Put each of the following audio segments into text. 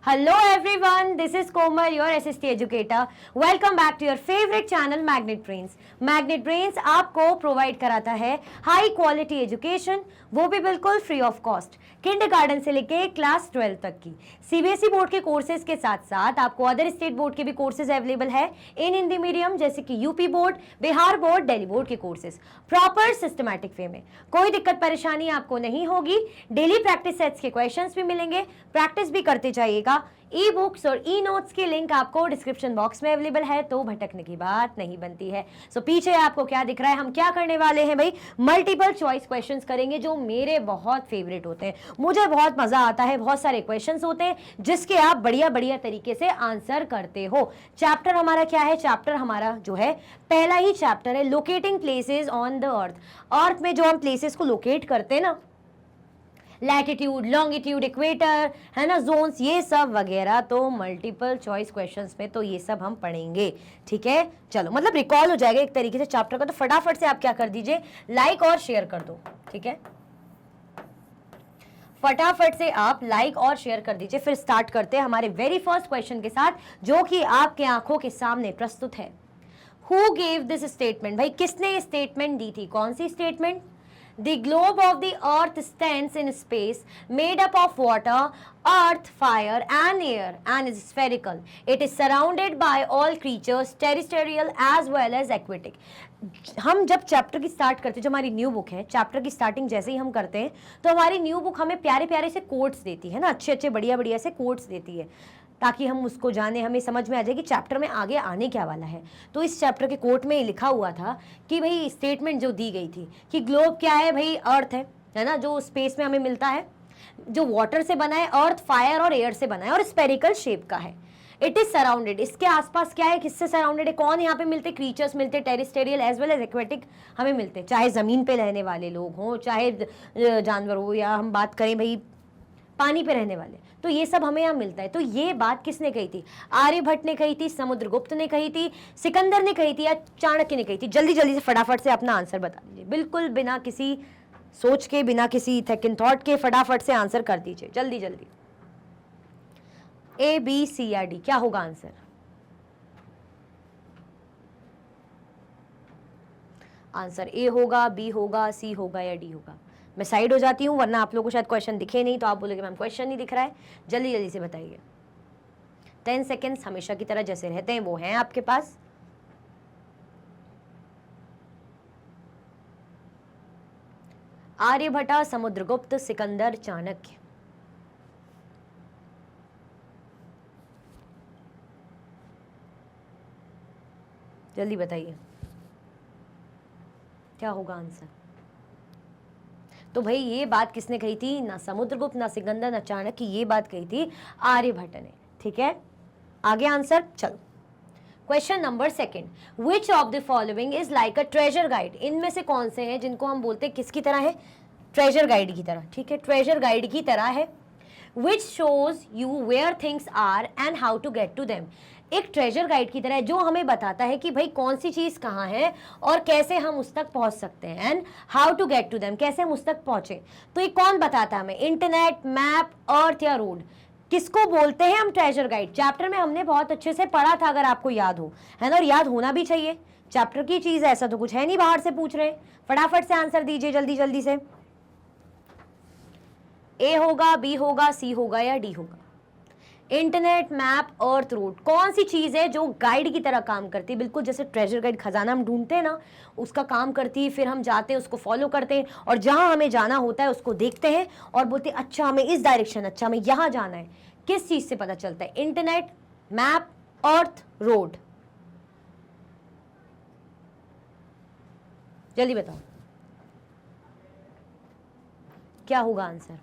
Hello everyone, this is Komal, your SST educator. Welcome back to your favorite channel Magnet Brains. Magnet Brains आपको provide कराता है high quality education, वो भी बिल्कुल free of cost, kindergarten से लेके class 12 तक की सीबीएसई बोर्ड के कोर्सेज के साथ साथ आपको अदर स्टेट बोर्ड के भी कोर्सेज अवेलेबल है इन हिंदी मीडियम, जैसे कि UP board, Bihar board, Delhi board के कोर्सेज प्रॉपर सिस्टमैटिक वे में। कोई दिक्कत परेशानी आपको नहीं होगी। डेली प्रैक्टिस सेट्स के क्वेश्चंस भी मिलेंगे, प्रैक्टिस भी करते जाइएगा। ई बुक्स और ई नोट्स की लिंक आपको डिस्क्रिप्शन बॉक्स में अवेलेबल है, तो भटकने की बात नहीं बनती है। सो पीछे आपको क्या दिख रहा है, हम क्या करने वाले हैं भाई, मल्टीपल चॉइस क्वेश्चंस करेंगे जो मेरे बहुत फेवरेट होते हैं। मुझे बहुत मजा आता है, बहुत सारे क्वेश्चंस होते हैं जिसके आप बढ़िया बढ़िया तरीके से आंसर करते हो। चैप्टर हमारा क्या है, चैप्टर हमारा जो है पहला ही चैप्टर है locating places on the earth. Earth में जो हम प्लेसेस को लोकेट करते हैं ना, लैटिट्यूड, लॉन्गिट्यूड, इक्वेटर, है ना, जोन्स, ये सब वगैरह, तो मल्टीपल चॉइस क्वेश्चंस में तो ये सब हम पढ़ेंगे। ठीक है, चलो, मतलब रिकॉल हो जाएगा एक तरीके से चैप्टर का। तो फटाफट से आप क्या कर दीजिए, लाइक और शेयर कर दो। ठीक है, फटाफट से आप लाइक और शेयर कर दीजिए। फिर स्टार्ट करते हैं हमारे वेरी फर्स्ट क्वेश्चन के साथ, जो कि आपके आंखों के सामने प्रस्तुत है। हु गेव दिस स्टेटमेंट, भाई किसने ये स्टेटमेंट दी थी, कौन सी statement? The globe of the earth stands in space, made up of water, earth, fire and air, and is spherical. It is surrounded by all creatures, terrestrial as well as aquatic. हम जब chapter की start करते हैं, जो हमारी new book है, chapter की starting जैसे ही हम करते हैं तो हमारी न्यू बुक हमें प्यारे प्यारे से कोट्स देती है ना, अच्छे अच्छे बढ़िया बढ़िया से कोट्स देती है, ताकि हम उसको जाने, हमें समझ में आ जाए कि चैप्टर में आगे आने क्या वाला है। तो इस चैप्टर के कोट में लिखा हुआ था कि भाई स्टेटमेंट जो दी गई थी कि ग्लोब क्या है भाई, अर्थ है ना, जो स्पेस में हमें मिलता है, जो वाटर से बना है, अर्थ, फायर और एयर से बना है और स्पेरिकल शेप का है। इट इज सराउंडेड, इसके आसपास क्या है, किससे सराउंडेड है, कौन यहाँ पे मिलते, क्रीचर्स मिलते, terrestrial as well as aquatic हमें मिलते, चाहे जमीन पे रहने वाले लोग हों, चाहे जानवर हो, या हम बात करें भाई पानी पे रहने वाले, तो ये सब हमें यहाँ मिलता है। तो ये बात किसने कही थी? आर्यभट्ट ने कही थी, समुद्रगुप्त ने कही थी, सिकंदर ने कही थी, या चाणक्य ने कही थी? जल्दी जल्दी से फटाफट से अपना आंसर बता दीजिए, बिल्कुल बिना किसी सोच के, बिना किसी सेकंड थॉट के, फटाफट से आंसर कर दीजिए, जल्दी जल्दी। ए, बी, सी या डी, क्या होगा आंसर? आंसर ए होगा, बी होगा, सी होगा या डी होगा? मैं साइड हो जाती हूँ, वरना आप लोगों को शायद क्वेश्चन दिखे नहीं तो आप बोलोगे मैम क्वेश्चन नहीं दिख रहा है। जल्दी जल्दी से बताइए। 10 सेकेंड्स हमेशा की तरह जैसे रहते हैं वो हैं आपके पास। आर्यभट्ट, समुद्रगुप्त, सिकंदर, चाणक्य। जल्दी बताइए क्या होगा आंसर। तो भाई ये बात किसने कही थी? ना समुद्रगुप्त, ना सिकंदर, ना चाणक्य, ये बात कही थी आर्यभट्ट ने। ठीक है, आगे आंसर। चलो, question number 2, which of the following is like a treasure guide? इनमें से कौन से हैं जिनको हम बोलते हैं किसकी तरह है? ट्रेजर गाइड की तरह। ठीक है, ट्रेजर गाइड की तरह है। Which shows you where things are and how to get to them. एक ट्रेजर गाइड की तरह है जो हमें बताता है कि भाई कौन सी चीज कहाँ है और कैसे हम उस तक पहुंच सकते हैं, and how to get to them, कैसे हम उस तक पहुंचे। तो ये कौन बताता है हमें? इंटरनेट, मैप, अर्थ या रोड? किसको बोलते हैं हम ट्रेजर गाइड? चैप्टर में हमने बहुत अच्छे से पढ़ा था, अगर आपको याद हो, है ना, और याद होना भी चाहिए, चैप्टर की चीज है, ऐसा तो कुछ है नहीं बाहर से पूछ रहे। फटाफट से आंसर दीजिए जल्दी जल्दी से। ए होगा, बी होगा, सी होगा या डी होगा? इंटरनेट, मैप, अर्थ, रोड, कौन सी चीज है जो गाइड की तरह काम करती है? बिल्कुल जैसे ट्रेजर गाइड, खजाना हम ढूंढते हैं ना, उसका काम करती है। फिर हम जाते हैं, उसको फॉलो करते हैं, और जहां हमें जाना होता है उसको देखते हैं और बोलते हैं अच्छा हमें इस डायरेक्शन, अच्छा हमें यहां जाना है। किस चीज से पता चलता है? इंटरनेट, मैप, अर्थ, रोड? जल्दी बताओ क्या होगा आंसर।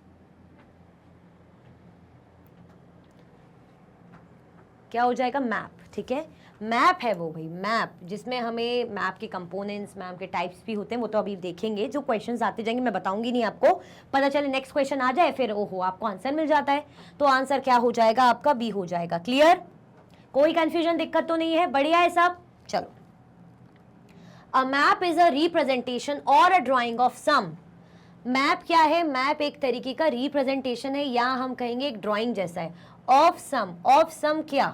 क्या हो जाएगा? मैप। ठीक है, मैप है वो भाई, मैप, जिसमें हमें मैप के कंपोनेंट्स, मैप के टाइप्स भी होते हैं, वो तो अभी देखेंगे, जो क्वेश्चंस आते जाएंगे, मैं बताऊंगी नहीं आपको, पता चले नेक्स्ट क्वेश्चन आ जाए फिर ओहो आपको आंसर मिल जाता है। तो आंसर क्या हो जाएगा आपका? बी हो जाएगा। क्लियर? कोई कंफ्यूजन, दिक्कत तो नहीं है? बढ़िया है सब। चलो, a map is a representation और अ ड्राइंग ऑफ सम। मैप क्या है? मैप एक तरीके का रिप्रेजेंटेशन है, या हम कहेंगे एक ड्राइंग जैसा है, ऑफ सम क्या?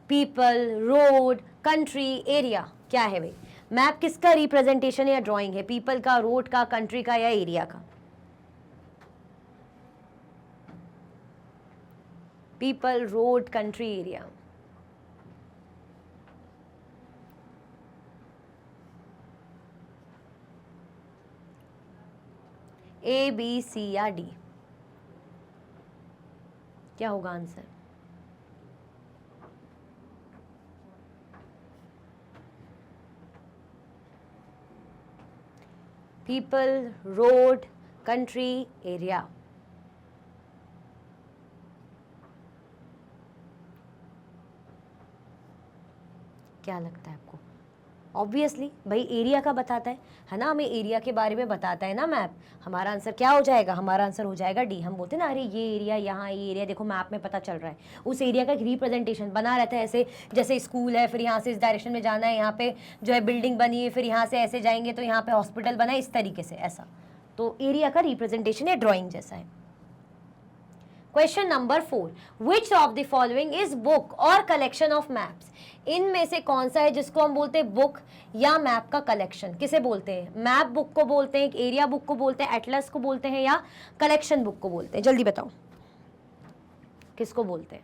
पीपल, रोड, कंट्री, एरिया, क्या है भाई? मैप किसका रिप्रेजेंटेशन या ड्राइंग है? पीपल का, रोड का, कंट्री का या एरिया का? People, road, country, area. A, B, C या डी? क्या होगा answer? People, road, country, area. क्या लगता है आपको? ऑब्वियसली भाई एरिया का बताता है ना, हमें एरिया के बारे में बताता है ना मैप। हमारा आंसर क्या हो जाएगा? हमारा आंसर हो जाएगा डी। हम बोलते हैं ना, अरे ये एरिया, यहाँ ये एरिया देखो मैप में पता चल रहा है, उस एरिया का एक रिप्रेजेंटेशन बना रहता है। ऐसे जैसे स्कूल है, फिर यहाँ से इस डायरेक्शन में जाना है, यहाँ पे जो है बिल्डिंग बनी है, फिर यहाँ से ऐसे जाएंगे तो यहाँ पे हॉस्पिटल बना है, इस तरीके से ऐसा। तो एरिया का रिप्रेजेंटेशन या ड्रॉइंग जैसा है। Question number 4, which of the following is book और कलेक्शन ऑफ मैप्स? इनमें से कौन सा है जिसको हम बोलते हैं बुक या मैप का कलेक्शन? किसे बोलते हैं? मैप बुक को बोलते हैं, एरिया बुक को बोलते हैं, एटलस को बोलते हैं या कलेक्शन बुक को बोलते हैं? जल्दी बताओ किसको बोलते हैं?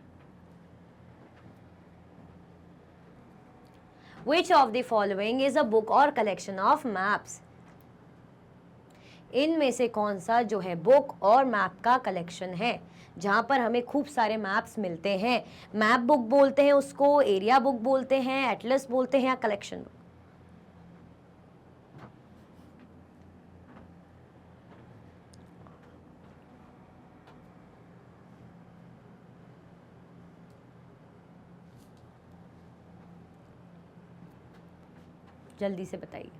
विच of the following is a book और कलेक्शन ऑफ मैप्स? इनमें से कौन सा जो है बुक और मैप का कलेक्शन है, जहां पर हमें खूब सारे मैप्स मिलते हैं? मैप बुक बोलते हैं उसको, एरिया बुक बोलते हैं, एटलस बोलते हैं या कलेक्शन बुक? जल्दी से बताइए।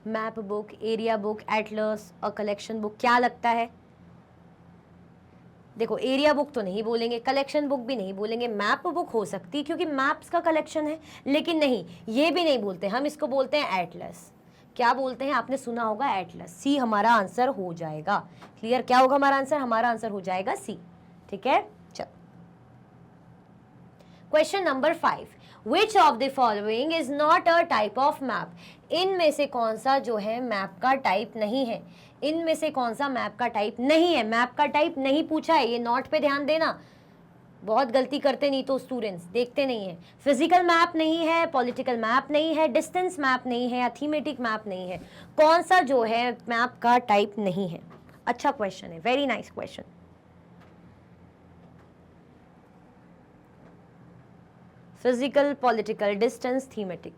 Map book, area book, Atlas और कलेक्शन बुक, क्या लगता है? देखो एरिया बुक तो नहीं बोलेंगे, कलेक्शन बुक भी नहीं बोलेंगे, मैप बुक हो सकती है क्योंकि मैप्स का कलेक्शन है, लेकिन नहीं ये भी नहीं बोलते, हम इसको बोलते हैं एटलस। क्या बोलते हैं? आपने सुना होगा एटलस। सी हमारा आंसर हो जाएगा। क्लियर? क्या होगा हमारा आंसर? हमारा आंसर हो जाएगा सी। ठीक है, चलो question number 5, which of the following is not a type of map? इनमें से कौन सा जो है मैप का टाइप नहीं है? इनमें से कौन सा मैप का टाइप नहीं है? मैप का टाइप नहीं पूछा है, ये नोट पे ध्यान देना, बहुत गलती करते नहीं तो स्टूडेंट्स, देखते नहीं है। फिजिकल मैप नहीं है, पॉलिटिकल मैप नहीं है, डिस्टेंस मैप नहीं है या थीमेटिक मैप नहीं है। कौन सा जो है मैप का टाइप नहीं है? अच्छा क्वेश्चन है, very nice question. Physical, political, distance, thematic.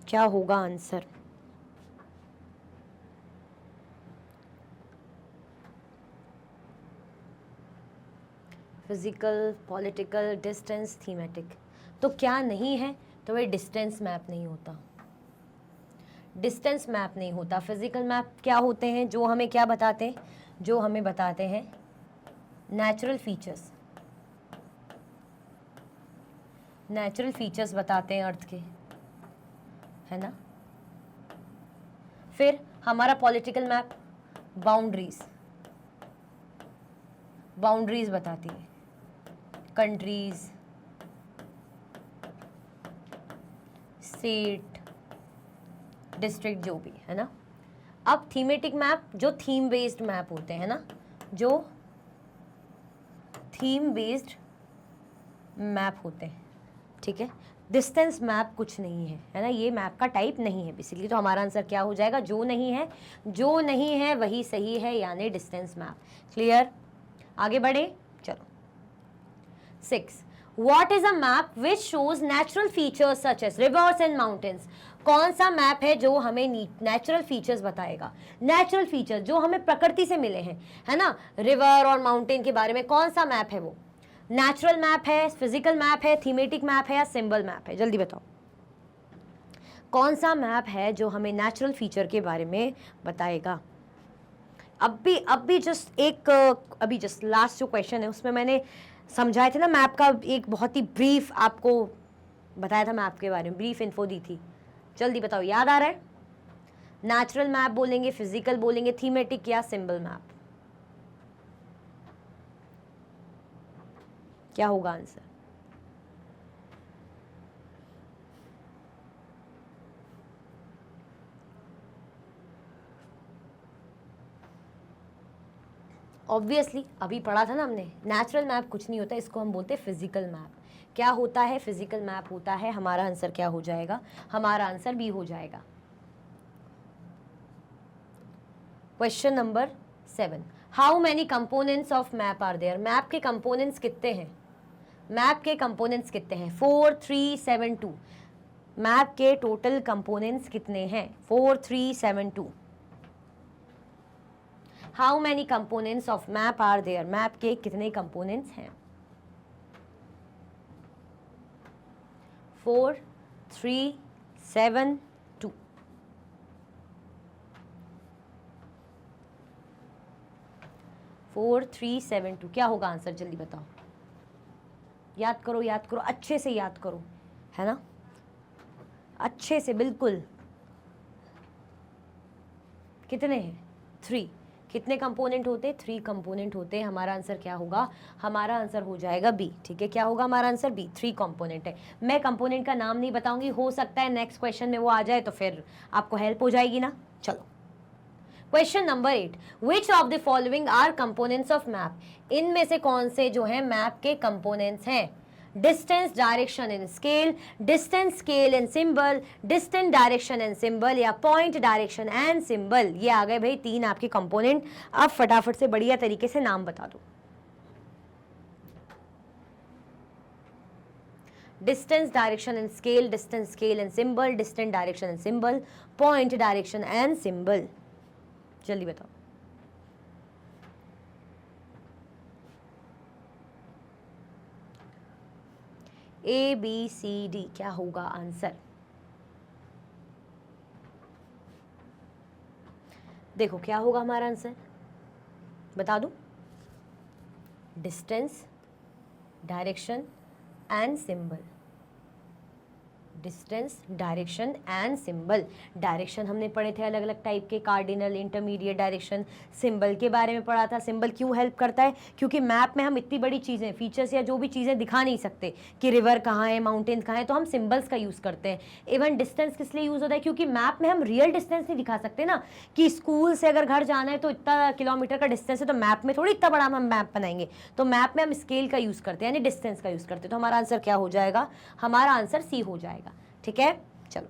क्या होगा answer? Physical, political, distance, thematic. तो क्या नहीं है? तो वह डिस्टेंस मैप नहीं होता, डिस्टेंस मैप नहीं होता। फिजिकल मैप क्या होते हैं? जो हमें क्या बताते हैं? जो हमें बताते हैं नेचुरल फीचर्स, नेचुरल फीचर्स बताते हैं अर्थ के, है ना। फिर हमारा पॉलिटिकल मैप बाउंड्रीज, बाउंड्रीज बताती है, कंट्रीज, स्टेट, डिस्ट्रिक्ट, जो भी है ना। अब थीमेटिक मैप जो थीम बेस्ड मैप होते हैं ना, जो थीम बेस्ड मैप होते हैं, ठीक है। डिस्टेंस मैप कुछ नहीं है ना, ये मैप का टाइप नहीं है बेसिकली। तो हमारा आंसर क्या हो जाएगा? जो नहीं है, जो नहीं है वही सही है, यानी डिस्टेंस मैप। क्लियर? आगे बढ़े, चलो। 6, what is a map which shows natural features such as rivers and mountains? कौन सा मैप है जो हमें नेचुरल फीचर्स बताएगा? नेचुरल फीचर्स जो हमें प्रकृति से मिले हैं, है ना, रिवर और माउंटेन के बारे में, कौन सा मैप है वो? नेचुरल मैप है, फिजिकल मैप है, थीमेटिक मैप है या सिंबल मैप है? जल्दी बताओ कौन सा मैप है जो हमें नेचुरल फीचर के बारे में बताएगा? अभी जस्ट लास्ट जो क्वेश्चन है उसमें मैंने समझाए थे ना मैप का, एक बहुत ही ब्रीफ आपको बताया था मैप के बारे में, ब्रीफ इन्फो दी थी। जल्दी बताओ, याद आ रहा है? नेचुरल मैप बोलेंगे, फिजिकल बोलेंगे, थीमेटिक या सिंबल मैप? क्या होगा आंसर? ऑब्वियसली अभी पढ़ा था ना हमने, नेचुरल मैप कुछ नहीं होता, इसको हम बोलते हैं फिजिकल मैप। क्या होता है? फिजिकल मैप होता है। हमारा आंसर क्या हो जाएगा? हमारा आंसर बी हो जाएगा। Question number 7, how many components of map are there? Map के कंपोनेंट्स कितने हैं? मैप के कंपोनेंट्स कितने हैं? 4 3 7 2। मैप के टोटल कंपोनेंट्स कितने हैं? 4 3 7 2। How many components of map are there? Map के कितने कंपोनेंट्स हैं? 4 3 7 2। Four three seven two. क्या होगा आंसर? जल्दी बताओ। याद करो, याद करो, अच्छे से याद करो, है ना, अच्छे से, बिल्कुल। कितने हैं? 3। कितने कंपोनेंट होते हैं? 3 कंपोनेंट होते हैं। हमारा आंसर क्या होगा? हमारा आंसर हो जाएगा बी। ठीक है, क्या होगा हमारा आंसर? बी। 3 कंपोनेंट है। मैं कंपोनेंट का नाम नहीं बताऊंगी, हो सकता है नेक्स्ट क्वेश्चन में वो आ जाए तो फिर आपको हेल्प हो जाएगी ना। चलो, question number 8, which of the following are components of map? इनमें से कौन से जो है मैप के कंपोनेंट्स हैं? Distance, direction and scale, distance, scale and symbol, distance, direction and symbol या पॉइंट, डायरेक्शन एंड सिंबल। ये आ गए भाई 3 आपके कंपोनेंट। अब फटाफट से बढ़िया तरीके से नाम बता दो। Distance, direction and scale, distance, scale and symbol, distance, direction and symbol, point, direction and symbol. जल्दी बताओ। A B C D क्या होगा आंसर? देखो क्या होगा हमारा आंसर, बता दूं? Distance, direction and symbol. Distance, direction and symbol. Direction हमने पढ़े थे अलग अलग टाइप के, कार्डिनल, इंटरमीडिएट डायरेक्शन। सिंबल के बारे में पढ़ा था। सिंबल क्यों हेल्प करता है? क्योंकि मैप में हम इतनी बड़ी चीज़ें, फीचर्स या जो भी चीज़ें दिखा नहीं सकते कि रिवर कहाँ है, माउंटेन कहाँ है, तो हम सिंबल्स का यूज़ करते हैं। इवन डिस्टेंस किस लिए यूज़ होता है? क्योंकि मैप में हम रियल डिस्टेंस नहीं दिखा सकते ना, कि स्कूल से अगर घर जाना है तो इतना किलोमीटर का डिस्टेंस है, तो मैप में थोड़ी इतना बड़ा हम मैप बनाएंगे। तो मैप में हम स्केल का यूज़ करते हैं, यानी डिस्टेंस का यूज़ करते हैं। तो हमारा आंसर क्या हो जाएगा? हमारा आंसर सी हो जाएगा। ठीक है, चलो।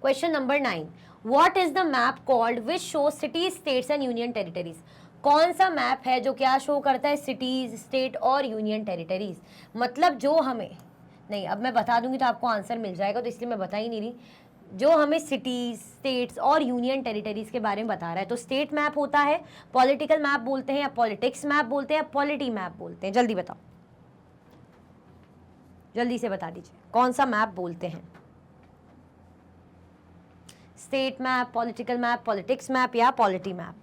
Question number 9, what is the map called which show cities, states and union territories? कौन सा मैप है जो क्या शो करता है? सिटीज, स्टेट और यूनियन टेरिटरीज। मतलब जो हमें, नहीं अब मैं बता दूंगी तो आपको आंसर मिल जाएगा, तो इसलिए मैं बता ही नहीं रही। जो हमें सिटीज, स्टेट्स और यूनियन टेरिटरीज के बारे में बता रहा है, तो स्टेट मैप होता है, पॉलिटिकल मैप बोलते हैं, या पॉलिटिक्स मैप बोलते हैं, या पॉलिटी मैप बोलते हैं। जल्दी बताओ, जल्दी से बता दीजिए कौन सा मैप बोलते हैं? State map, political map, politics map या पॉलिटी मैप?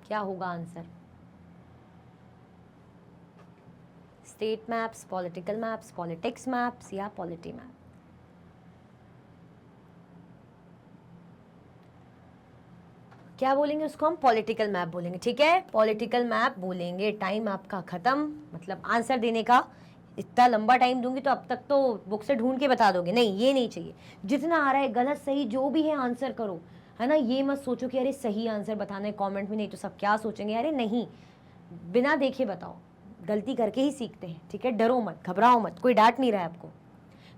क्या होगा answer? State maps, political maps, politics maps या पॉलिटी मैप? क्या बोलेंगे उसको हम? पॉलिटिकल मैप बोलेंगे। ठीक है, पॉलिटिकल मैप बोलेंगे। टाइम आपका खत्म, मतलब आंसर देने का इतना लंबा टाइम दूंगी तो अब तक तो बुक से ढूंढ के बता दोगे। नहीं, ये नहीं चाहिए। जितना आ रहा है, गलत सही जो भी है आंसर करो, है ना। ये मत सोचो कि अरे सही आंसर बताना है कमेंट में, नहीं तो सब क्या सोचेंगे। अरे नहीं, बिना देखे बताओ, गलती करके ही सीखते हैं। ठीक है, डरो मत, घबराओ मत, कोई डांट नहीं रहा है आपको।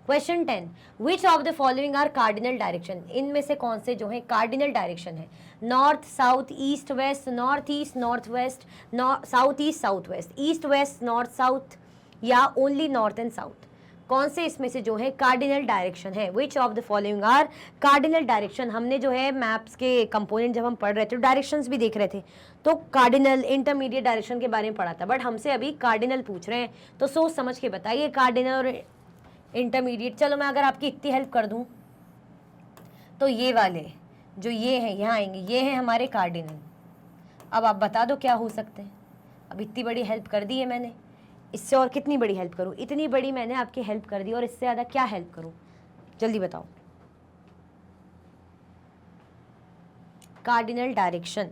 Question 10, which of the following are cardinal direction? इनमें से कौन से जो है कार्डिनल डायरेक्शन है? North, south, east, west, north east, north west, south east, south west, east west, north south, या ओनली नॉर्थ एंड साउथ? कौन से इसमें से जो है कार्डिनल डायरेक्शन है? Which of the following are cardinal direction? हमने जो है मैप्स के कंपोनेंट जब हम पढ़ रहे थे, डायरेक्शंस भी देख रहे थे, तो कार्डिनल इंटरमीडिएट डायरेक्शन के बारे में पढ़ा था, बट हमसे अभी कार्डिनल पूछ रहे हैं, तो सोच समझ के बताइए कार्डिनल और इंटरमीडिएट। चलो मैं अगर आपकी इतनी हेल्प कर दूं, तो ये वाले जो ये हैं यहाँ आएंगे, ये हैं हमारे कार्डिनल। अब आप बता दो क्या हो सकते हैं। अब इतनी बड़ी हेल्प कर दी है मैंने, इससे और कितनी बड़ी हेल्प करूं? इतनी बड़ी मैंने आपकी हेल्प कर दी, और इससे ज़्यादा क्या हेल्प करूं? जल्दी बताओ। कार्डिनल डायरेक्शन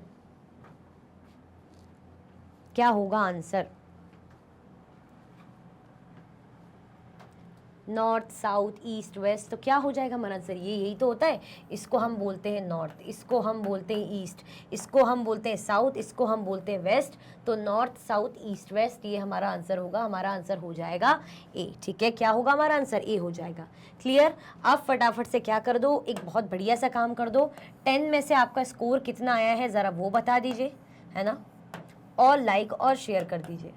क्या होगा answer? North, south, east, west, तो क्या हो जाएगा हमारा आंसर? ये यही तो होता है। इसको हम बोलते हैं नॉर्थ, इसको हम बोलते हैं ईस्ट, इसको हम बोलते हैं साउथ, इसको हम बोलते हैं वेस्ट। तो नॉर्थ, साउथ, ईस्ट, वेस्ट, ये हमारा आंसर होगा। हमारा आंसर हो जाएगा ए। ठीक है, क्या होगा हमारा आंसर? ए हो जाएगा। क्लियर? अब फटाफट से क्या कर दो, एक बहुत बढ़िया सा काम कर दो। 10 में से आपका स्कोर कितना आया है ज़रा वो बता दीजिए, है ना, और लाइक और शेयर कर दीजिए।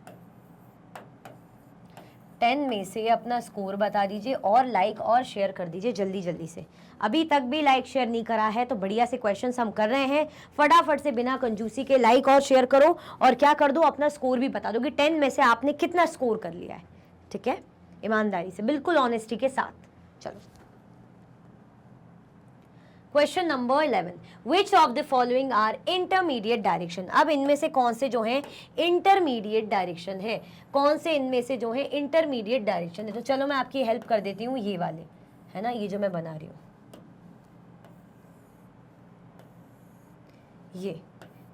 10 में से अपना स्कोर बता दीजिए और लाइक और शेयर कर दीजिए जल्दी जल्दी से। अभी तक भी लाइक शेयर नहीं करा है तो बढ़िया से क्वेश्चंस हम कर रहे हैं, फटाफट से बिना कंजूसी के लाइक और शेयर करो, और क्या कर दो, अपना स्कोर भी बता दो कि 10 में से आपने कितना स्कोर कर लिया है। ठीक है, ईमानदारी से, बिल्कुल ऑनेस्टी के साथ। चलो, question number 11, which of the following are intermediate direction? अब इनमें से कौन से जो है इंटरमीडिएट डायरेक्शन है? कौन से इनमें से जो है इंटरमीडिएट डायरेक्शन है? तो चलो मैं आपकी हेल्प कर देती हूँ, ये वाले, है ना, ये जो मैं बना रही हूँ,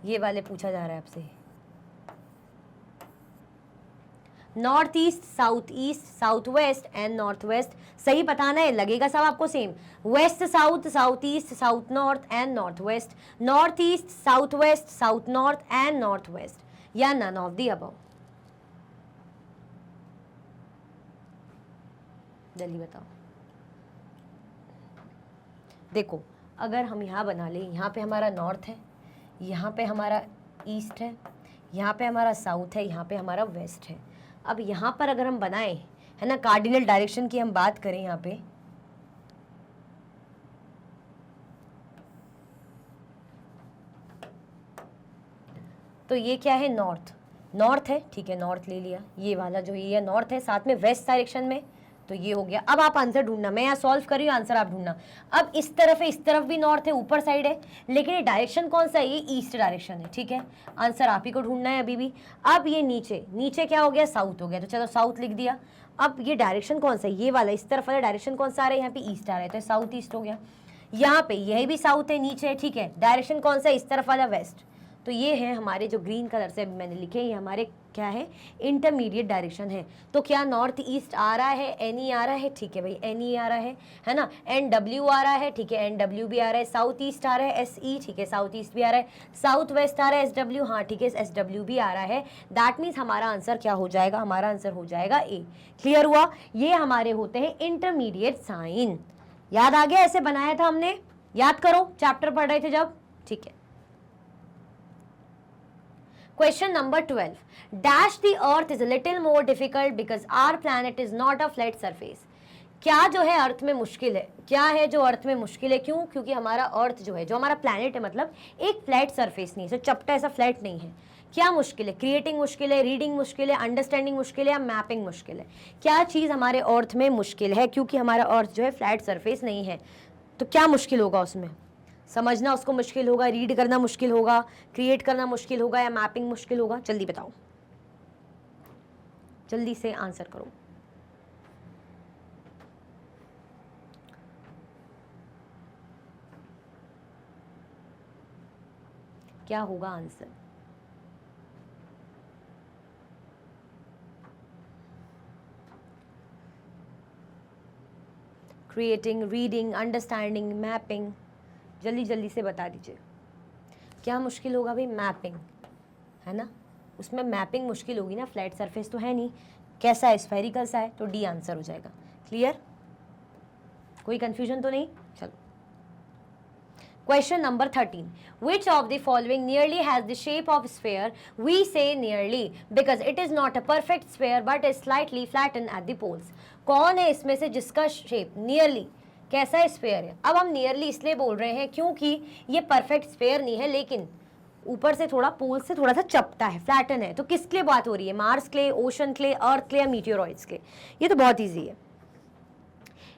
ये वाले पूछा जा रहा है आपसे। North east, south waste and north west. सही बताना है, लगेगा सब आपको same. West south, south east, south north and north west. North east, south waste, south north and north west, या नन ऑफ दी अबव? जल्दी बताओ। देखो, अगर हम यहाँ बना लें, यहाँ पे हमारा नॉर्थ है, यहाँ पे हमारा ईस्ट है, यहाँ पे हमारा साउथ है, यहाँ पे हमारा वेस्ट है। अब यहाँ पर अगर हम बनाएं, है ना, कार्डिनल डायरेक्शन की हम बात करें यहाँ पे, तो ये क्या है? नॉर्थ है। ठीक है, नॉर्थ ले लिया, ये वाला जो ये नॉर्थ है, साथ में वेस्ट डायरेक्शन में, तो ये हो गया। अब आप आंसर ढूंढना, मैं यहाँ सॉल्व कर रही हूँ, आंसर आप ढूंढना। अब इस तरफ है, इस तरफ भी नॉर्थ है, ऊपर साइड है, लेकिन ये डायरेक्शन कौन सा है? ये ईस्ट डायरेक्शन है। ठीक है, आंसर आप ही को ढूंढना है अभी भी। अब ये नीचे क्या हो गया? साउथ हो गया, तो चलो साउथ लिख दिया। अब ये डायरेक्शन कौन सा है? ये वाला, इस तरफ वाला डायरेक्शन कौन सा आ रहा है? यहाँ पे ईस्ट आ रहा है, तो साउथ ईस्ट हो गया। यहाँ पे यही भी साउथ है, नीचे है। ठीक है, डायरेक्शन कौन सा है? इस तरफ वाला वेस्ट। तो ये है हमारे जो ग्रीन कलर से मैंने लिखे, ये हमारे क्या है? इंटरमीडिएट डायरेक्शन है। तो क्या नॉर्थ ईस्ट आ रहा है? एनई आ रहा है। ठीक है भाई, एनई आ रहा है ना। NW आ रहा है। ठीक है, NW भी आ रहा है। साउथ ईस्ट आ रहा है, SE। ठीक है, साउथ ईस्ट भी आ रहा है। साउथ वेस्ट आ रहा है, SW। हाँ ठीक है, SW भी आ रहा है। दैट मीन्स हमारा आंसर क्या हो जाएगा? हमारा आंसर हो जाएगा ए। क्लियर हुआ? ये हमारे होते हैं इंटरमीडिएट साइन। याद आ गया? ऐसे बनाया था हमने, याद करो, चैप्टर पढ़ रहे थे जब। ठीक है, question number 12, dash the earth is a little more difficult because our planet is not a flat surface. क्या जो है अर्थ में मुश्किल है? क्या है जो अर्थ में मुश्किल है? क्यों? क्योंकि हमारा अर्थ जो है, जो हमारा प्लैनेट है, मतलब एक फ्लैट सरफेस नहीं है, चपटा ऐसा फ्लैट नहीं है। क्या मुश्किल है? क्रिएटिंग मुश्किल है, रीडिंग मुश्किल है, अंडरस्टैंडिंग मुश्किल है, या मैपिंग मुश्किल है? क्या चीज़ हमारे अर्थ में मुश्किल है? क्योंकि हमारा अर्थ जो है फ्लैट सरफेस नहीं है, तो क्या मुश्किल होगा उसमें? समझना उसको मुश्किल होगा, रीड करना मुश्किल होगा, क्रिएट करना मुश्किल होगा, या मैपिंग मुश्किल होगा? जल्दी बताओ, जल्दी से आंसर करो। क्या होगा answer? Creating, reading, understanding, mapping, जल्दी जल्दी से बता दीजिए। क्या मुश्किल होगा भाई? मैपिंग, है ना, उसमें मैपिंग मुश्किल होगी ना, फ्लैट सरफेस तो है नहीं, कैसा है? स्फेरिकल सा है, तो डी आंसर हो जाएगा। क्लियर? कोई कंफ्यूजन तो नहीं? चलो, Question number 13. Which of the following nearly has the shape of sphere? We say nearly because it is not a perfect sphere but is slightly flattened at the poles. कौन है इसमें से जिसका shape nearly कैसा sphere है? अब हम nearly इसलिए बोल रहे हैं क्योंकि ये परफेक्ट स्फेयर नहीं है, लेकिन ऊपर से थोड़ा पोल से थोड़ा सा चपटा है, फ्लैटन है. तो किसके लिए बात हो रही है? मार्स के लिए, ओशन के लिए, अर्थ के लिए या मीटियोरॉइड्स के लिए? ये तो बहुत ईजी है.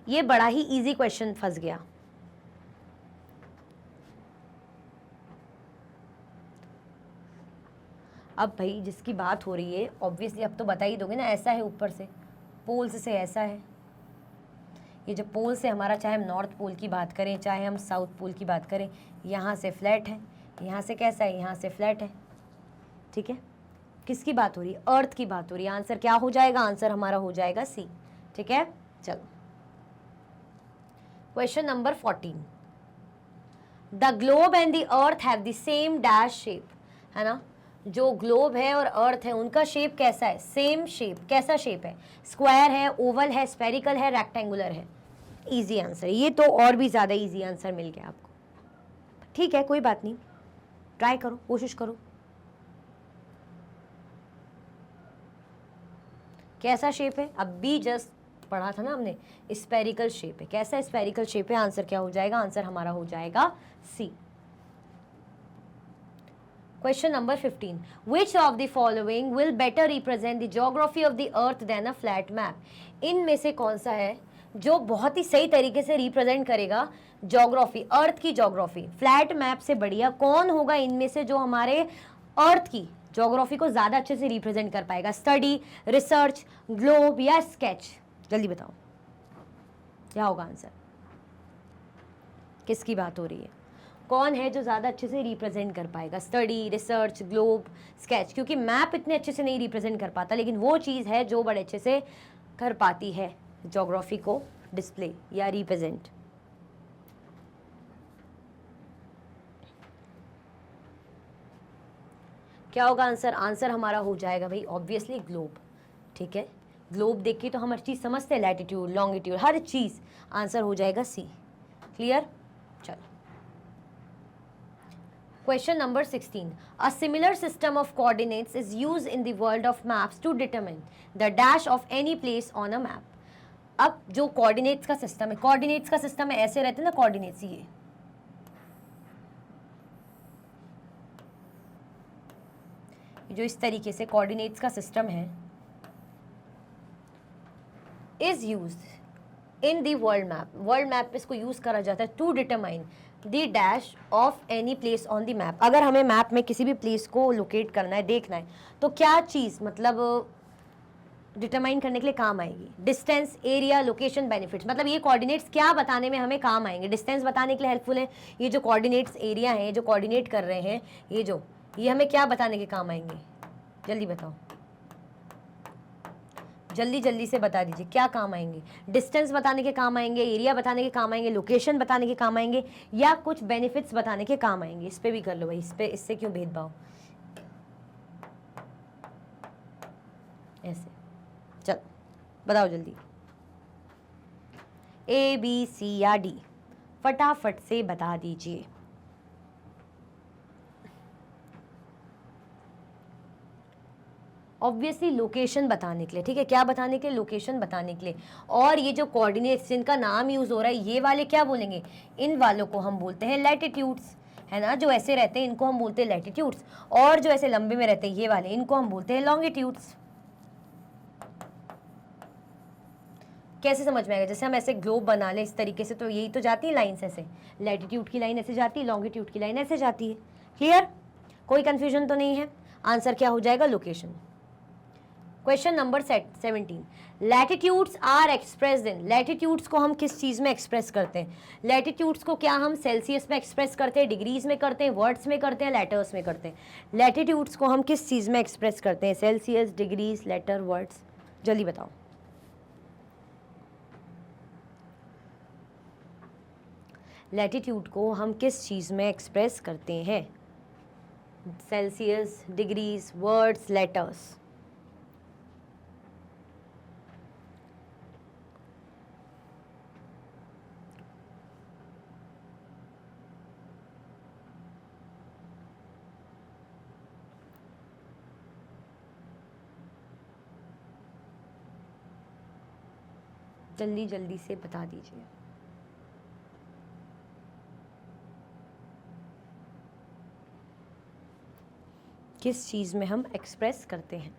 ये बड़ा ही ईजी क्वेश्चन फंस गया. अब भाई जिसकी बात हो रही है ऑब्वियसली अब तो बता ही दोगे ना. ऐसा है ऊपर से, पोल्स से ऐसा है. ये जो पोल से हमारा, चाहे हम नॉर्थ पोल की बात करें चाहे हम साउथ पोल की बात करें, यहाँ से फ्लैट है, यहाँ से कैसा है, यहाँ से फ्लैट है. ठीक है, किसकी बात हो रही है? अर्थ की बात हो रही है. आंसर क्या हो जाएगा? आंसर हमारा हो जाएगा सी. ठीक है, चलो question number 14. The globe and the earth have the same dash shape. है ना, जो ग्लोब है और अर्थ है उनका शेप कैसा है? Same shape. कैसा शेप है? स्क्वायर है, ओवल है, स्फेरिकल है, रेक्टेंगुलर है. Easy answer. ये तो और भी ज़्यादा इजी आंसर मिल गया आपको. ठीक है, कोई बात नहीं, ट्राई करो, कोशिश करो. कैसा शेप है? अब भी जस्ट पढ़ा था ना हमने, स्फेरिकल शेप है. कैसा स्फेरिकल शेप है? आंसर क्या हो जाएगा? आंसर हमारा हो जाएगा सी. Question number 15. Which of the following will better represent the geography of the earth than a flat map? इनमें से कौन सा है जो बहुत ही सही तरीके से रिप्रेजेंट करेगा ज्योग्राफी, अर्थ की ज्योग्राफी, फ्लैट मैप से बढ़िया? कौन होगा इनमें से जो हमारे अर्थ की ज्योग्राफी को ज़्यादा अच्छे से रिप्रेजेंट कर पाएगा? स्टडी, रिसर्च, ग्लोब या स्केच? जल्दी बताओ क्या होगा आंसर. किसकी बात हो रही है? कौन है जो ज़्यादा अच्छे से रिप्रेजेंट कर पाएगा? Study, research, globe, sketch? क्योंकि मैप इतने अच्छे से नहीं रिप्रेजेंट कर पाता, लेकिन वो चीज़ है जो बड़े अच्छे से कर पाती है ज्योग्राफी को डिस्प्ले या रिप्रेजेंट. क्या होगा आंसर? आंसर हमारा हो जाएगा भाई ऑब्वियसली ग्लोब. ठीक है, ग्लोब देख के तो हम हर चीज़ समझते हैं, लैटिट्यूड, लॉन्गिट्यूड, हर चीज़. आंसर हो जाएगा सी. क्लियर? चलो Question number 16. A similar system of coordinates is used in the world of maps to determine the dash of any place on a map. अब जो कोऑर्डिनेट्स का सिस्टम है, कोऑर्डिनेट्स का system है, ऐसे रहते हैं ना कोऑर्डिनेट्स. ये जो इस तरीके से कोऑर्डिनेट्स का सिस्टम है is used in the world map. World map पे इसको यूज करा जाता है to determine the dash of any place on the map. अगर हमें मैप में किसी भी प्लेस को लोकेट करना है, देखना है, तो क्या चीज़ मतलब डिटरमाइन करने के लिए काम आएगी? Distance, area, location, benefits. मतलब ये कोऑर्डिनेट्स क्या बताने में हमें काम आएंगे? डिस्टेंस बताने के लिए हेल्पफुल है. ये जो कोऑर्डिनेट्स एरिया है, जो कोऑर्डिनेट कर रहे हैं, ये हमें क्या बताने के काम आएंगे? जल्दी बताओ, जल्दी जल्दी से बता दीजिए क्या काम आएंगे? डिस्टेंस बताने के काम आएंगे, एरिया बताने के काम आएंगे, लोकेशन बताने के काम आएंगे, या कुछ बेनिफिट्स बताने के काम आएंगे? इस पे भी कर लो भाई, इस पे, इससे क्यों भेदभाव? ऐसे. चलो बताओ जल्दी, ए, बी, सी या डी? फटाफट से बता दीजिए. ऑब्वियसली लोकेशन बताने के लिए. ठीक है, क्या बताने के लिए? लोकेशन बताने के लिए. और ये जो कोऑर्डिनेट्स जिनका नाम यूज़ हो रहा है, ये वाले क्या बोलेंगे? इन वालों को हम बोलते हैं लैटिट्यूड्स. है ना, जो ऐसे रहते हैं इनको हम बोलते हैं लैटिट्यूड्स, और जो ऐसे लंबे में रहते हैं ये वाले, इनको हम बोलते हैं लॉन्गिट्यूड्स. कैसे समझ में आएगा? जैसे हम ऐसे ग्लोब बना लें इस तरीके से, तो यही तो जाती है लाइन्स ऐसे. लैटिट्यूड की लाइन ऐसे जाती है, लॉन्गिट्यूड की लाइन ऐसे जाती है. क्लियर? कोई कन्फ्यूजन तो नहीं है? आंसर क्या हो जाएगा? Location. Question number 17. Latitudes are expressed in. Latitudes को हम किस चीज़ में एक्सप्रेस करते हैं? लैटिट्यूड्स को क्या हम सेल्सियस में एक्सप्रेस करते हैं, डिग्रीज में करते हैं, वर्ड्स में करते हैं, लेटर्स में करते हैं? लैटिट्यूड्स को हम किस चीज़ में एक्सप्रेस करते हैं? Celsius, degrees, letter, words? जल्दी बताओ. लैटिट्यूड को हम किस चीज़ में एक्सप्रेस करते हैं? Celsius, degrees, words, letters? जल्दी जल्दी से बता दीजिए। किस चीज़ में हम एक्सप्रेस करते हैं?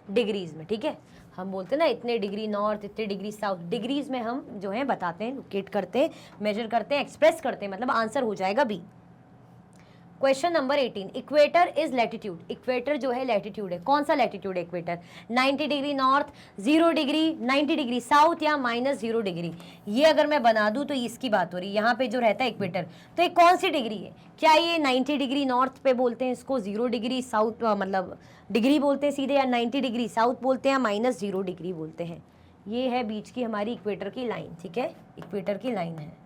डिग्रीज में, ठीक है। हम बोलते हैं ना इतने डिग्री नॉर्थ, इतने डिग्री साउथ, डिग्रीज में हम जो है बताते हैं, लोकेट करते हैं, मेजर करते हैं, एक्सप्रेस करते हैं, मतलब आंसर हो जाएगा b. Question number 18, equator is latitude. Equator जो है लैटिट्यूड है, कौन सा लैटिट्यूड है equator? 90 degree north, 0 degree, 90 degree south या -0 डिग्री। ये अगर मैं बना दूं तो इसकी बात हो रही है, यहाँ पे जो रहता है इक्वेटर, तो ये कौन सी डिग्री है? क्या ये 90 डिग्री नॉर्थ पे बोलते हैं इसको, 0 डिग्री साउथ मतलब डिग्री बोलते हैं सीधे, या 90 डिग्री साउथ बोलते हैं, या -0 डिग्री बोलते हैं? ये है बीच की हमारी इक्वेटर की लाइन, ठीक है, इक्वेटर की लाइन है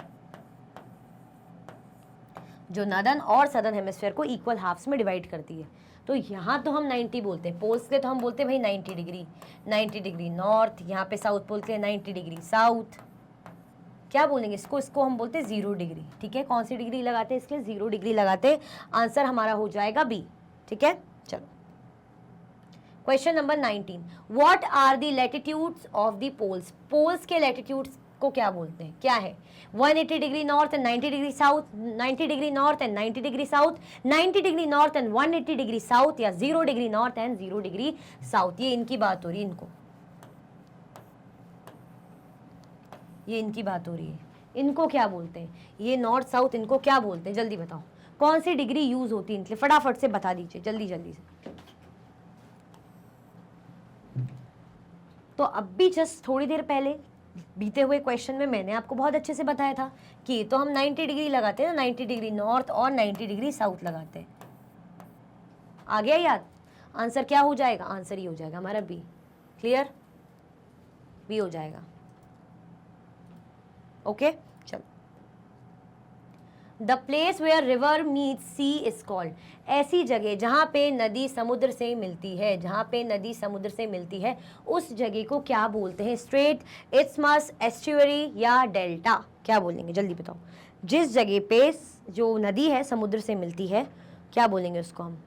जो नॉर्दर्न और सदर्न हेमिस्फीयर को इक्वल हाफ्स में डिवाइड करती है। तो यहाँ तो हम 90 बोलते हैं, पोल्स के तो हम बोलते हैं भाई 90 डिग्री, 90 डिग्री नॉर्थ, यहाँ पे साउथ बोलते हैं 90 डिग्री साउथ। क्या बोलेंगे इसको? इसको हम बोलते हैं 0 डिग्री, ठीक है। कौन सी डिग्री लगाते हैं इसके? 0 डिग्री लगाते हैं। आंसर हमारा हो जाएगा बी, ठीक है। चलो question number 19, what are the latitudes of the poles. Poles के लैटिट्यूड्स को क्या बोलते हैं? क्या है? 180 degree north and 90 degree south, 90 degree north and 90 degree south, 90 degree north and 180 degree south, या 0 degree north and 0 degree south. ये इनकी बात हो रही है, इनको, ये इनकी बात हो रही है। इनको क्या बोलते हैं? ये नॉर्थ साउथ, इनको क्या बोलते हैं? जल्दी बताओ कौन सी डिग्री यूज होती है इनके लिए, फटाफट से बता दीजिए जल्दी जल्दी से। तो अब भी जस्ट थोड़ी देर पहले बीते हुए क्वेश्चन में मैंने आपको बहुत अच्छे से बताया था कि तो हम 90 डिग्री लगाते हैं ना, 90 डिग्री नॉर्थ और 90 डिग्री साउथ लगाते हैं। आ गया याद? आंसर क्या हो जाएगा? आंसर ही हो जाएगा हमारा बी। क्लियर? बी हो जाएगा। ओके चलो। The place where river meet sea is called. ऐसी जगह जहाँ पे नदी समुद्र से मिलती है, जहाँ पे नदी समुद्र से मिलती है, उस जगह को क्या बोलते हैं? स्ट्रेट, इस्थमस, एस्चुअरी या डेल्टा? क्या बोलेंगे जल्दी बताओ। जिस जगह पे जो नदी है समुद्र से मिलती है, क्या बोलेंगे उसको हम?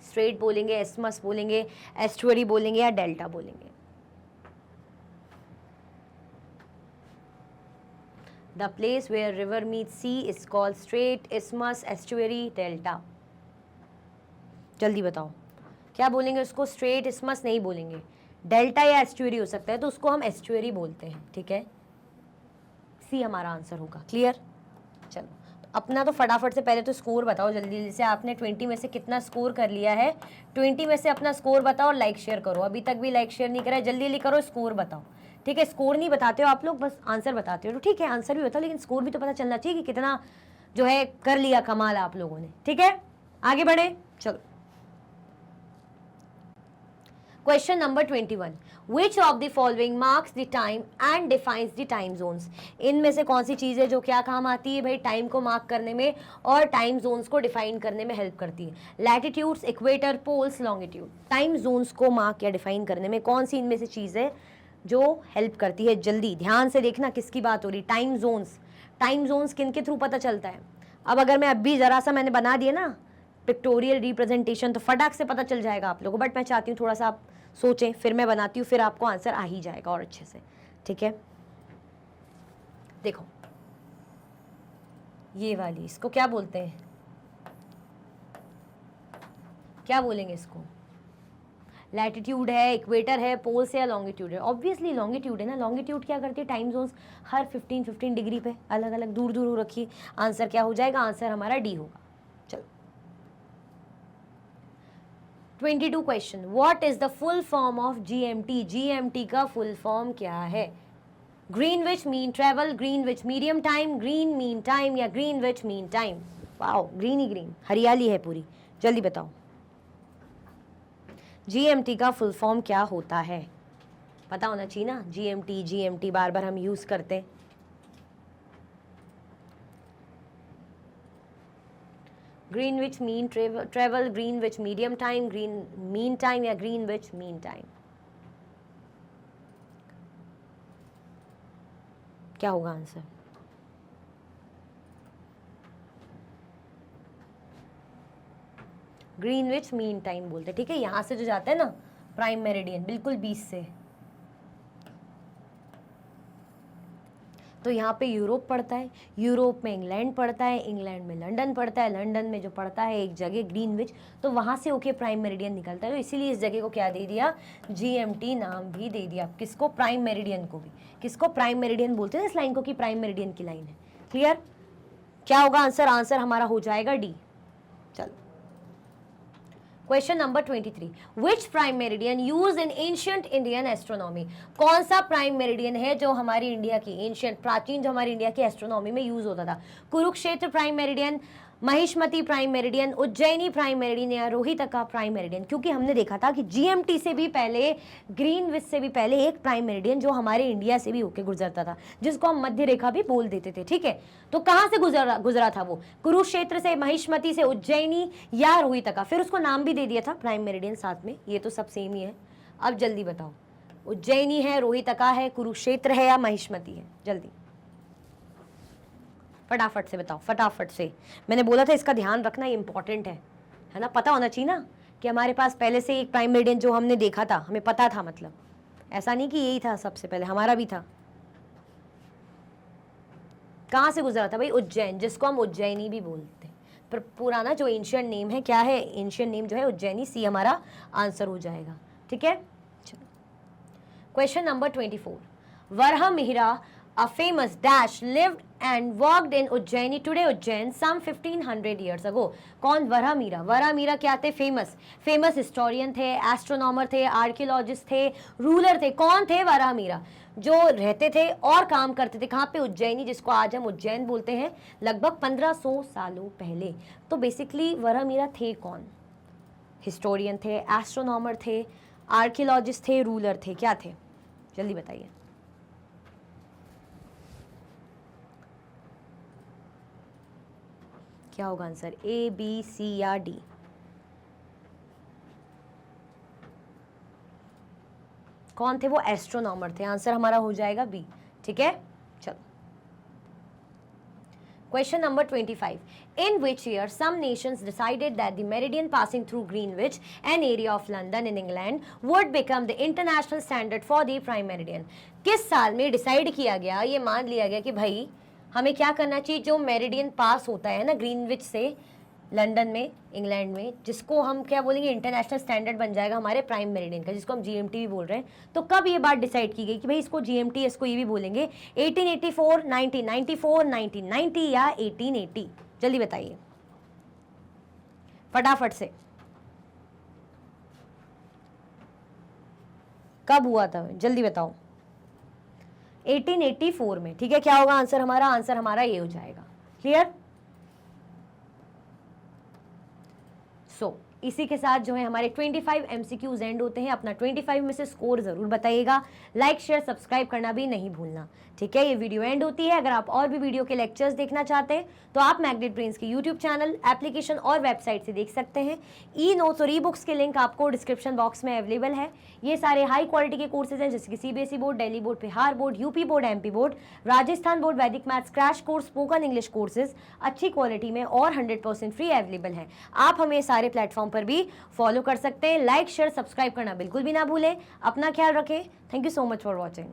स्ट्रेट बोलेंगे, इस्थमस बोलेंगे, एस्चुअरी बोलेंगे या डेल्टा बोलेंगे? The place where river meets sea is called strait, isthmus, estuary, delta. जल्दी बताओ क्या बोलेंगे उसको? स्ट्रेट, isthmus नहीं बोलेंगे, डेल्टा या एस्चुअरी हो सकता है, तो उसको हम एस्चुअरी बोलते हैं, ठीक है। सी हमारा आंसर होगा। क्लियर? चलो तो अपना तो फटाफट से पहले तो स्कोर बताओ जल्दी जल्दी से। आपने 20 में से कितना स्कोर कर लिया है? 20 में से अपना स्कोर बताओ और लाइक शेयर करो। अभी तक भी लाइक शेयर नहीं करा है, जल्दी जल्दी करो, स्कोर बताओ, ठीक है। स्कोर नहीं बताते हो आप लोग, बस आंसर बताते हो, तो ठीक है आंसर भी बताओ, लेकिन स्कोर भी तो पता चलना चाहिए कि कितना जो है कर लिया कमाल आप लोगों ने, ठीक है। आगे बढ़े, चलो। Question number 21, which of the following marks the time and defines the time zones. इनमें से कौन सी चीज़ है जो क्या काम आती है भाई? टाइम को मार्क करने में और टाइम जोन्स को डिफाइन करने में हेल्प करती है। Latitudes, equator, poles, longitude. Time zones को मार्क या डिफाइन करने में कौन सी इनमें से चीज़ है जो हेल्प करती है? जल्दी ध्यान से देखना किसकी बात हो रही। टाइम जोन्स, टाइम जोन्स किन के थ्रू पता चलता है? अब अगर मैं अभी ज़रा सा मैंने बना दिया ना पिक्टोरियल रिप्रेजेंटेशन, तो फटाक से पता चल जाएगा आप लोगों को, बट मैं चाहती हूँ थोड़ा सा आप सोचें, फिर मैं बनाती हूँ, फिर आपको आंसर आ ही जाएगा और अच्छे से, ठीक है। देखो ये वाली, इसको क्या बोलते हैं? क्या बोलेंगे इसको? लैटिट्यूड है, इक्वेटर है, पोल से, या लॉन्गिट्यूड है? ऑब्वियसली लॉन्गिट्यूड है ना। लॉन्गिट्यूड क्या करती है? टाइम जोन्स हर 15-15 डिग्री पे अलग अलग दूर दूर हो रखी। आंसर क्या हो जाएगा? आंसर हमारा डी होगा। चलो 22 question, what is the full form of GMT. GMT का फुल फॉर्म क्या है? Greenwich mean travel, Greenwich medium time, green mean time, या Greenwich mean time? Wow, green ही ग्रीन, हरियाली है पूरी। जल्दी बताओ जीएमटी का फुल फॉर्म क्या होता है? पता होना चाहिए ना। जीएमटी जीएमटी बार बार हम यूज करते हैं। Greenwich mean travel, Greenwich medium time, green mean time, या ग्रीनविच मीन टाइम? क्या होगा आंसर? ग्रीनविच मीन टाइम बोलते हैं, ठीक है। यहाँ से जो जाता है ना प्राइम मेरिडियन, बिल्कुल 20 से, तो यहाँ पे यूरोप पड़ता है, यूरोप में इंग्लैंड पड़ता है, इंग्लैंड में लंदन पड़ता है, लंदन में जो पड़ता है एक जगह ग्रीनविच, तो वहाँ से होके प्राइम मेरिडियन निकलता है। तो इसीलिए इस जगह को क्या दे दिया, GMT नाम भी दे दिया। किसको, प्राइम मेरिडियन को भी। किसको, प्राइम मेरिडियन बोलते हैं इस लाइन को कि प्राइम मेरिडियन की लाइन है। क्लियर? क्या होगा आंसर? आंसर हमारा हो जाएगा डी। चलो question number 23, which prime meridian use in ancient Indian astronomy? कौन सा प्राइम मेरिडियन है जो हमारी इंडिया की एंशियंट, प्राचीन, जो हमारी इंडिया की एस्ट्रोनॉमी में यूज होता था? Kurukshetra prime meridian, Mahishmati prime meridian, Ujjaini prime meridian या रोहितका प्राइम मेरिडियन? क्योंकि हमने देखा था कि GMT से भी पहले, ग्रीनविच से भी पहले एक प्राइम मेरिडियन जो हमारे इंडिया से भी होकर गुजरता था, जिसको हम मध्य रेखा भी बोल देते थे, ठीक है। तो कहाँ से गुजरा था वो? कुरुक्षेत्र से, महिष्मती से, उज्जैनी या रोहितका। फिर उसको नाम भी दे दिया था प्राइम मेरिडियन साथ में, ये तो सब सेम ही है। अब जल्दी बताओ, उज्जैनी है, रोहितका है, कुरुक्षेत्र है या महिष्मती है? जल्दी फटाफट से बताओ, फटाफट से। मैंने बोला था इसका ध्यान रखना, इंपॉर्टेंट है ना, पता होना चाहिए ना कि हमारे पास पहले से एक प्राइम मेरिडियन जो हमने देखा था, हमें पता था, मतलब ऐसा नहीं कि यही था सबसे पहले, हमारा भी था। कहाँ से गुजरा था भाई? उज्जैन, जिसको हम उज्जैनी भी बोलते हैं। पर पुराना जो एंशियंट नेम है, क्या है एंशियंट नेम जो है? उज्जैनी। सी हमारा आंसर हो जाएगा, ठीक है। चलो question number 24, Varahamihira, a famous dash, lived and worked in Ujjaini, today Ujjain, some 1500 years ago. कौन? वराहमिहिर। वराहमिहिर क्या थे? फेमस हिस्टोरियन थे, एस्ट्रोनॉमर थे, आर्कियोलॉजिस्ट थे, रूलर थे। कौन थे वराहमिहिर? जो रहते थे और काम करते थे कहाँ पे? उज्जैनी, जिसको आज हम उज्जैन बोलते हैं, लगभग 1500 सालों पहले। तो बेसिकली वराहमिहिर थे कौन? हिस्टोरियन थे, एस्ट्रोनॉमर थे, आर्कियोलॉजिस्ट थे, रूलर थे, क्या थे? जल्दी बताइए। क्या होगा आंसर? A, B, C या D? कौन थे वो? एस्ट्रोनॉमर थे। आंसर हमारा हो जाएगा B, ठीक है। चलो question number 25, in which year some nations decided that the meridian passing through Greenwich, an area of London in England, would become the international standard for the prime meridian? किस साल में decide किया गया, ये मान लिया गया कि भाई हमें क्या करना चाहिए, जो मेरिडियन पास होता है ना ग्रीनविच से लंदन में, इंग्लैंड में, जिसको हम क्या बोलेंगे, इंटरनेशनल स्टैंडर्ड बन जाएगा हमारे प्राइम मेरिडियन का, जिसको हम GMT भी बोल रहे हैं। तो कब ये बात डिसाइड की गई कि भाई इसको GMT, इसको ये भी बोलेंगे? 1884, 1994, 1990 या 1880? जल्दी बताइए फटाफट से, कब हुआ था? जल्दी बताओ। 1884 में, ठीक है। क्या होगा आंसर हमारा? आंसर हमारा ये हो जाएगा। क्लियर? सो इसी के साथ जो है हमारे 25 MCQs एंड होते हैं। अपना 25 में से स्कोर जरूर बताइएगा, लाइक शेयर सब्सक्राइब करना भी नहीं भूलना, ठीक है। ये वीडियो एंड होती है। अगर आप और भी वीडियो के लेक्चर्स देखना चाहते हैं तो आप मैग्नेट ब्रेन्स के यूट्यूब चैनल, एप्लीकेशन और वेबसाइट से देख सकते हैं। ई नोट्स और ई बुक्स के लिंक आपको डिस्क्रिप्शन बॉक्स में अवेलेबल है। ये सारे हाई क्वालिटी के कोर्सेज हैं, जैसे कि CBSE board, Delhi board, Bihar board, UP board, MP board, Rajasthan board, Vedic maths crash course, spoken English courses अच्छी क्वालिटी में और 100% फ्री अवेलेबल है। आप हमें सारे प्लेटफॉर्म पर भी फॉलो कर सकते हैं। लाइक शेयर सब्सक्राइब करना बिल्कुल भी ना भूलें। अपना ख्याल रखें। Thank you so much for watching.